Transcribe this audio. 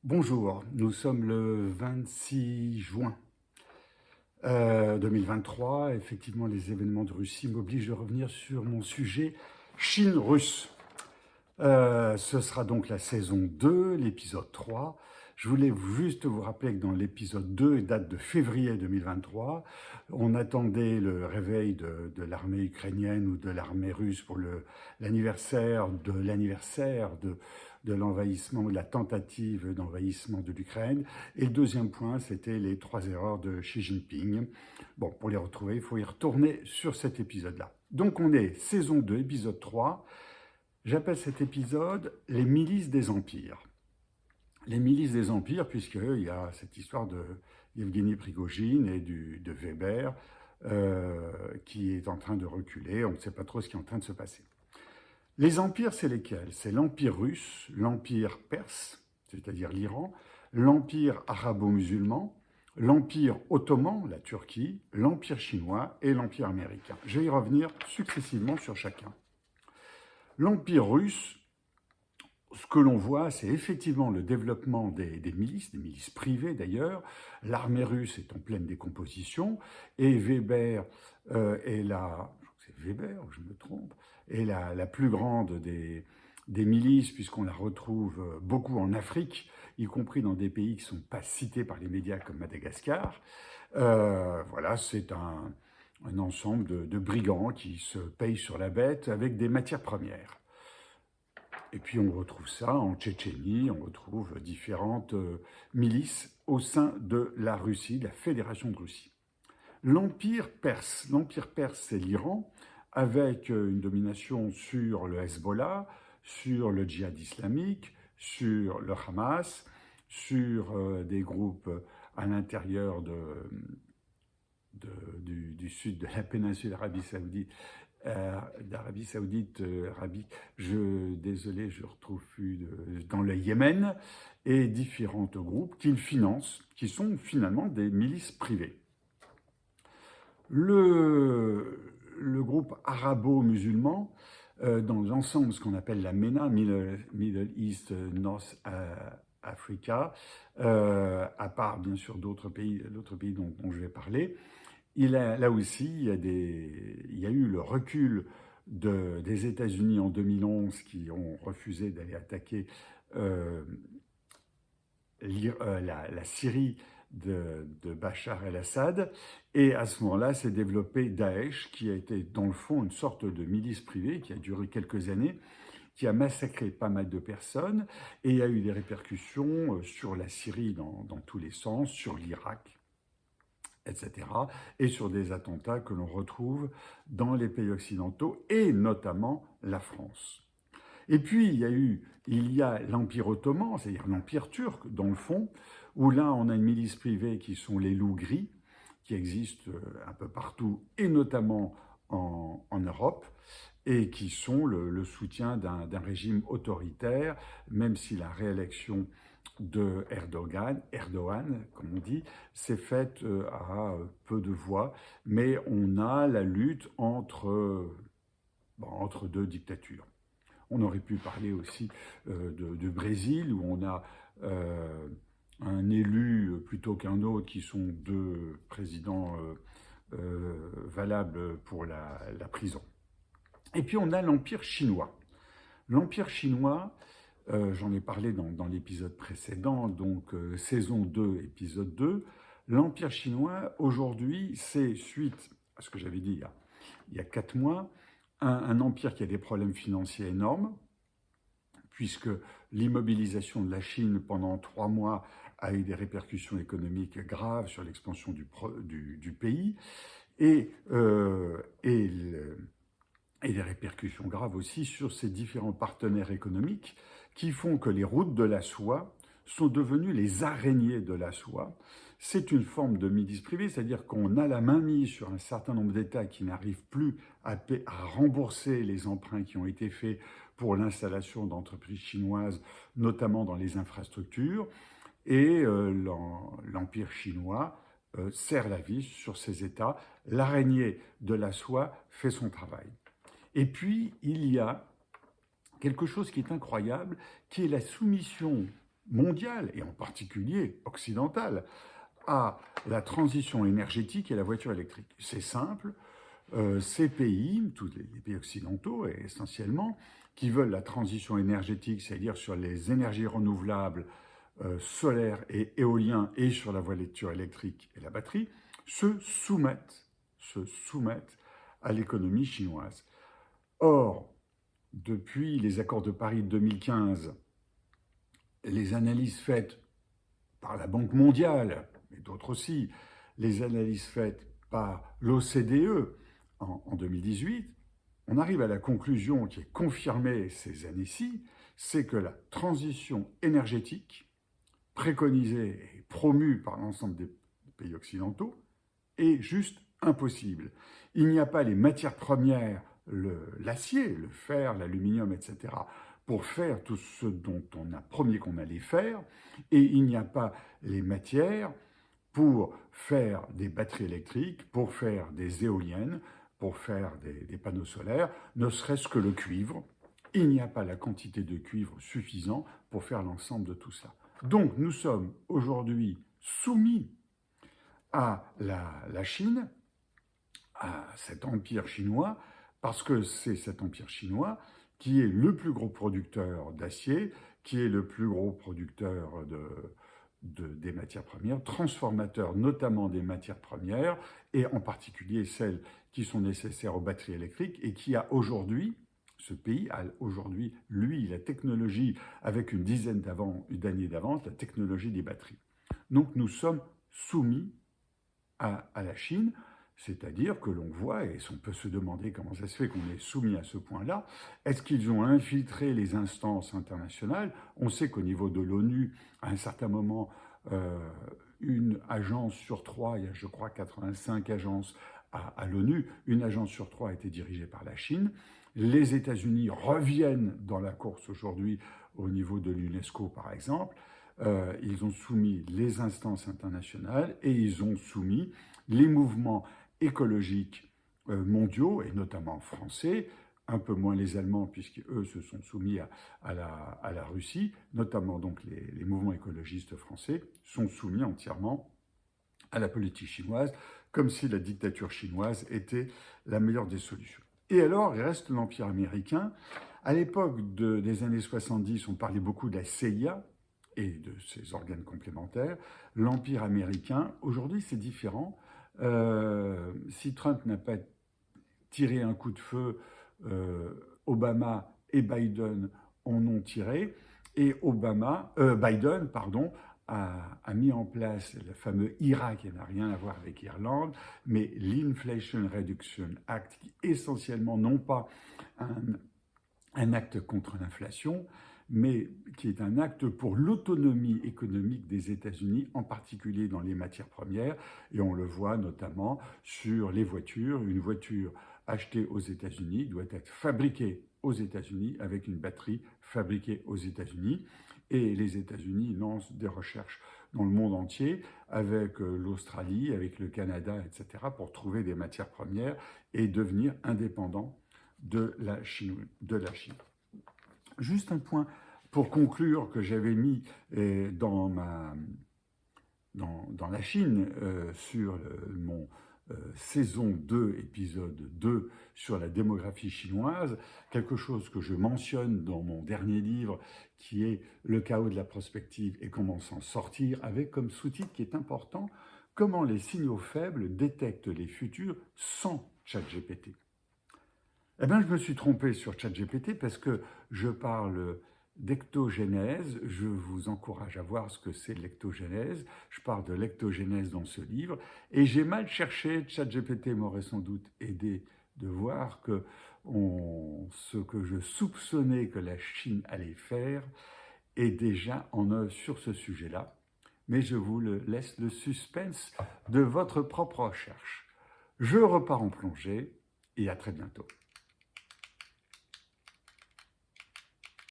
Bonjour, nous sommes le 26 juin 2023. Effectivement, les événements de Russie m'obligent de revenir sur mon sujet Chine-Russe. Ce sera donc la saison 2, l'épisode 3. Je voulais juste vous rappeler que dans l'épisode 2, date de février 2023, on attendait le réveil de l'armée ukrainienne ou de l'armée russe pour l'anniversaire de l'envahissement, de la tentative d'envahissement de l'Ukraine. Et le deuxième point, c'était les 3 erreurs de Xi Jinping. Bon, pour les retrouver, il faut y retourner sur cet épisode-là. Donc on est saison 2, épisode 3. J'appelle cet épisode « Les milices des empires ». Les milices des empires, puisqu'il y a cette histoire de Yevgeny Prigojine et de Weber qui est en train de reculer. On ne sait pas trop ce qui est en train de se passer. Les empires, c'est lesquels? C'est l'empire russe, l'empire perse, c'est-à-dire l'Iran, l'empire arabo-musulman, l'empire ottoman, la Turquie, l'empire chinois et l'empire américain. Je vais y revenir successivement sur chacun. L'empire russe, ce que l'on voit, c'est effectivement le développement des milices privées d'ailleurs. L'armée russe est en pleine décomposition et Weber est la, c'est Weber, je me trompe, est la plus grande des milices, puisqu'on la retrouve beaucoup en Afrique, y compris dans des pays qui ne sont pas cités par les médias comme Madagascar. Voilà, c'est un ensemble de brigands qui se payent sur la bête avec des matières premières. Et puis on retrouve ça en Tchétchénie, on retrouve différentes milices au sein de la Russie, de la Fédération de Russie. L'Empire perse, c'est l'Iran, avec une domination sur le Hezbollah, sur le djihad islamique, sur le Hamas, sur des groupes à l'intérieur du sud de la péninsule d'Arabie Saoudite, désolé, je retrouve plus dans le Yémen, et différents groupes qu'ils financent, qui sont finalement des milices privées. Le groupe arabo-musulman, dans l'ensemble, ce qu'on appelle la MENA, Middle East, North Africa, à part bien sûr d'autres pays dont je vais parler, là aussi, il y a eu le recul des États-Unis en 2011 qui ont refusé d'aller attaquer la Syrie de Bachar el-Assad. Et à ce moment-là, s'est développé Daesh, qui a été dans le fond une sorte de milice privée qui a duré quelques années, qui a massacré pas mal de personnes. Et il y a eu des répercussions sur la Syrie dans tous les sens, sur l'Irak, etc., et sur des attentats que l'on retrouve dans les pays occidentaux, et notamment la France. Et puis, il y a l'Empire ottoman, c'est-à-dire l'Empire turc, dans le fond, où là, on a une milice privée qui sont les loups gris, qui existent un peu partout, et notamment en Europe, et qui sont le soutien d'un régime autoritaire, même si la réélection de Erdogan, comme on dit, s'est faite à peu de voix, mais on a la lutte entre deux dictatures. On aurait pu parler aussi du Brésil, où on a un élu plutôt qu'un autre, qui sont deux présidents valables pour la prison. Et puis on a l'Empire chinois. L'Empire chinois, j'en ai parlé dans l'épisode précédent, donc saison 2, épisode 2. L'Empire chinois, aujourd'hui, c'est suite à ce que j'avais dit il y a 4 mois, un empire qui a des problèmes financiers énormes, puisque l'immobilisation de la Chine pendant 3 mois a eu des répercussions économiques graves sur l'expansion du pays, et des répercussions graves aussi sur ses différents partenaires économiques, qui font que les routes de la soie sont devenues les araignées de la soie. C'est une forme de milice privée, c'est-à-dire qu'on a la main mise sur un certain nombre d'États qui n'arrivent plus à rembourser les emprunts qui ont été faits pour l'installation d'entreprises chinoises, notamment dans les infrastructures, et l'Empire chinois serre la vis sur ces États. L'araignée de la soie fait son travail. Et puis, il y a quelque chose qui est incroyable, qui est la soumission mondiale, et en particulier occidentale, à la transition énergétique et la voiture électrique. C'est simple, ces pays, tous les pays occidentaux essentiellement, qui veulent la transition énergétique, c'est-à-dire sur les énergies renouvelables, solaires et éoliens, et sur la voiture électrique et la batterie, se soumettent à l'économie chinoise. Or, depuis les accords de Paris de 2015, les analyses faites par la Banque mondiale, mais d'autres aussi, les analyses faites par l'OCDE en 2018, on arrive à la conclusion qui est confirmée ces années-ci, c'est que la transition énergétique, préconisée et promue par l'ensemble des pays occidentaux, est juste impossible. Il n'y a pas les matières premières, l'acier, le fer, l'aluminium, etc., pour faire tout ce dont on a promis qu'on allait faire, et il n'y a pas les matières pour faire des batteries électriques, pour faire des éoliennes, pour faire des panneaux solaires, ne serait-ce que le cuivre. Il n'y a pas la quantité de cuivre suffisant pour faire l'ensemble de tout ça. Donc nous sommes aujourd'hui soumis à la Chine, à cet empire chinois, parce que c'est cet empire chinois qui est le plus gros producteur d'acier, qui est le plus gros producteur des matières premières, transformateur notamment des matières premières, et en particulier celles qui sont nécessaires aux batteries électriques, et qui a aujourd'hui, ce pays a aujourd'hui, lui, la technologie, avec une dizaine d'années d'avance, la technologie des batteries. Donc nous sommes soumis à la Chine, c'est-à-dire que l'on voit, et on peut se demander comment ça se fait qu'on est soumis à ce point-là, est-ce qu'ils ont infiltré les instances internationales? On sait qu'au niveau de l'ONU, à un certain moment, une agence sur 3, il y a je crois 85 agences à l'ONU, une agence sur 3 a été dirigée par la Chine. Les États-Unis reviennent dans la course aujourd'hui au niveau de l'UNESCO par exemple. Ils ont soumis les instances internationales et ils ont soumis les mouvements écologiques mondiaux, et notamment français, un peu moins les Allemands, puisqu'eux se sont soumis à la Russie, notamment donc les mouvements écologistes français, sont soumis entièrement à la politique chinoise, comme si la dictature chinoise était la meilleure des solutions. Et alors, il reste l'Empire américain. À l'époque des années 70, on parlait beaucoup de la CIA et de ses organes complémentaires. L'Empire américain, aujourd'hui, c'est différent. Si Trump n'a pas tiré un coup de feu, Obama et Biden en ont tiré, et Biden, a mis en place le fameux IRA, qui n'a rien à voir avec Irlande, mais l'Inflation Reduction Act, qui essentiellement non pas un acte contre l'inflation, mais qui est un acte pour l'autonomie économique des États-Unis, en particulier dans les matières premières, et on le voit notamment sur les voitures. Une voiture achetée aux États-Unis doit être fabriquée aux États-Unis avec une batterie fabriquée aux États-Unis, et les États-Unis lancent des recherches dans le monde entier, avec l'Australie, avec le Canada, etc., pour trouver des matières premières et devenir indépendants de la Chine. Juste un point pour conclure que j'avais mis dans la Chine sur mon saison 2, épisode 2 sur la démographie chinoise, quelque chose que je mentionne dans mon dernier livre qui est Le chaos de la prospective et comment s'en sortir, avec comme sous-titre qui est important, comment les signaux faibles détectent les futurs sans ChatGPT. Eh bien, je me suis trompé sur ChatGPT parce que je parle d'ectogénèse. Je vous encourage à voir ce que c'est l'ectogénèse. Je parle de l'ectogénèse dans ce livre. Et j'ai mal cherché. ChatGPT m'aurait sans doute aidé de voir que ce que je soupçonnais que la Chine allait faire est déjà en œuvre sur ce sujet-là. Mais je vous laisse le suspense de votre propre recherche. Je repars en plongée et à très bientôt.